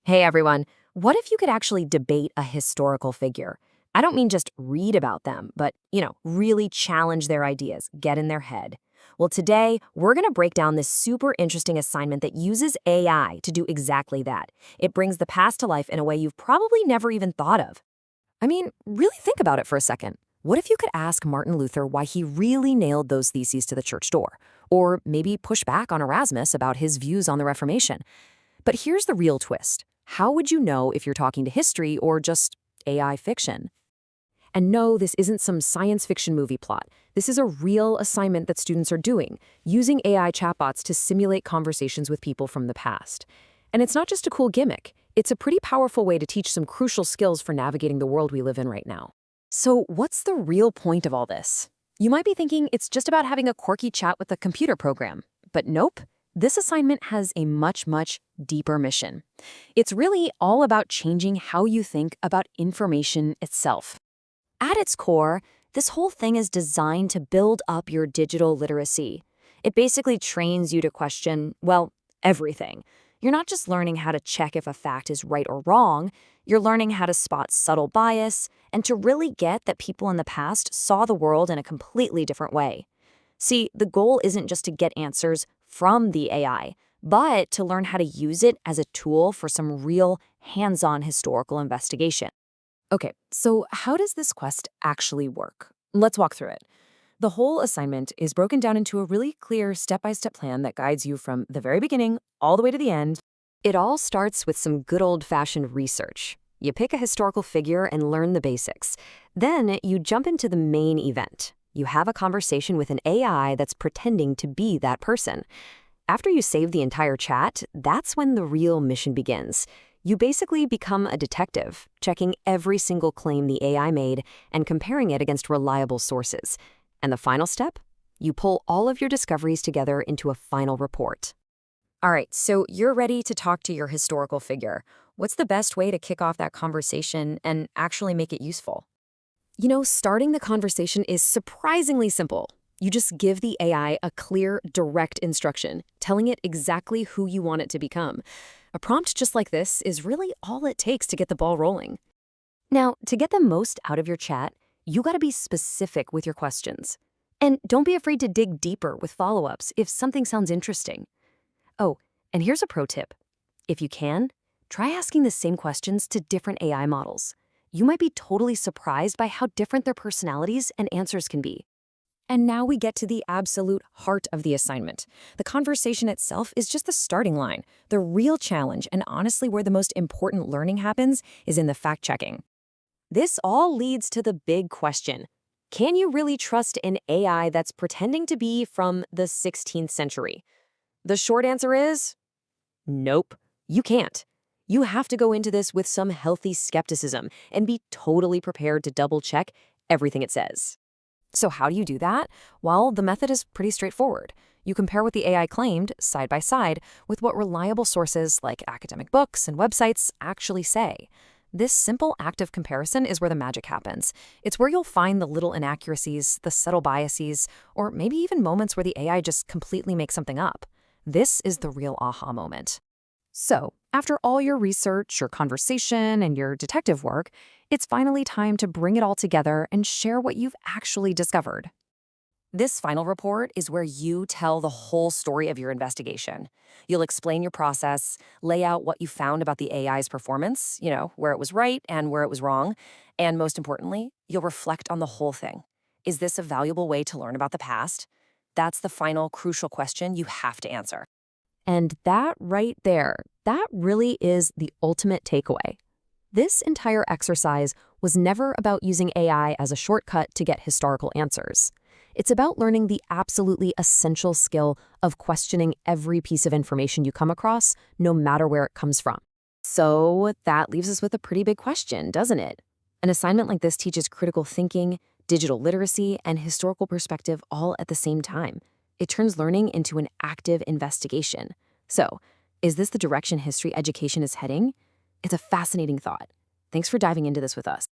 Hey everyone, what if you could actually debate a historical figure? I don't mean just read about them, but, really challenge their ideas, get in their head. Well, today, we're going to break down this super interesting assignment that uses AI to do exactly that. It brings the past to life in a way you've probably never even thought of. I mean, really think about it for a second. What if you could ask Martin Luther why he really nailed those theses to the church door? Or maybe push back on Erasmus about his views on the Reformation? But here's the real twist. How would you know if you're talking to history or just AI fiction? And no, this isn't some science fiction movie plot. This is a real assignment that students are doing, using AI chatbots to simulate conversations with people from the past. And it's not just a cool gimmick. It's a pretty powerful way to teach some crucial skills for navigating the world we live in right now. So what's the real point of all this? You might be thinking it's just about having a quirky chat with a computer program. But nope. This assignment has a much, much deeper mission. It's really all about changing how you think about information itself. At its core, this whole thing is designed to build up your digital literacy. It basically trains you to question, well, everything. You're not just learning how to check if a fact is right or wrong, you're learning how to spot subtle bias and to really get that people in the past saw the world in a completely different way. See, the goal isn't just to get answers from the AI, but to learn how to use it as a tool for some real hands-on historical investigation. Okay, so how does this quest actually work? Let's walk through it. The whole assignment is broken down into a really clear step-by-step plan that guides you from the very beginning all the way to the end. It all starts with some good old-fashioned research. You pick a historical figure and learn the basics. Then you jump into the main event. You have a conversation with an AI that's pretending to be that person. After you save the entire chat, that's when the real mission begins. You basically become a detective, checking every single claim the AI made and comparing it against reliable sources. And the final step? You pull all of your discoveries together into a final report. All right, so you're ready to talk to your historical figure. What's the best way to kick off that conversation and actually make it useful? Starting the conversation is surprisingly simple. You just give the AI a clear, direct instruction, telling it exactly who you want it to become. A prompt just like this is really all it takes to get the ball rolling. Now, to get the most out of your chat, you gotta be specific with your questions. And don't be afraid to dig deeper with follow-ups if something sounds interesting. Oh, and here's a pro tip. If you can, try asking the same questions to different AI models. You might be totally surprised by how different their personalities and answers can be. And now we get to the absolute heart of the assignment. The conversation itself is just the starting line. The real challenge, and honestly where the most important learning happens, is in the fact-checking. This all leads to the big question. Can you really trust an AI that's pretending to be from the 16th century? The short answer is nope, you can't. You have to go into this with some healthy skepticism and be totally prepared to double-check everything it says. So how do you do that? Well, the method is pretty straightforward. You compare what the AI claimed, side by side, with what reliable sources like academic books and websites actually say. This simple act of comparison is where the magic happens. It's where you'll find the little inaccuracies, the subtle biases, or maybe even moments where the AI just completely makes something up. This is the real aha moment. So, after all your research, your conversation, and your detective work, it's finally time to bring it all together and share what you've actually discovered. This final report is where you tell the whole story of your investigation. You'll explain your process, lay out what you found about the AI's performance, where it was right and where it was wrong, and most importantly, you'll reflect on the whole thing. Is this a valuable way to learn about the past? That's the final crucial question you have to answer. And that right there, that really is the ultimate takeaway. This entire exercise was never about using AI as a shortcut to get historical answers. It's about learning the absolutely essential skill of questioning every piece of information you come across, no matter where it comes from. So that leaves us with a pretty big question, doesn't it? An assignment like this teaches critical thinking, digital literacy, and historical perspective all at the same time. It turns learning into an active investigation. So, is this the direction history education is heading? It's a fascinating thought. Thanks for diving into this with us.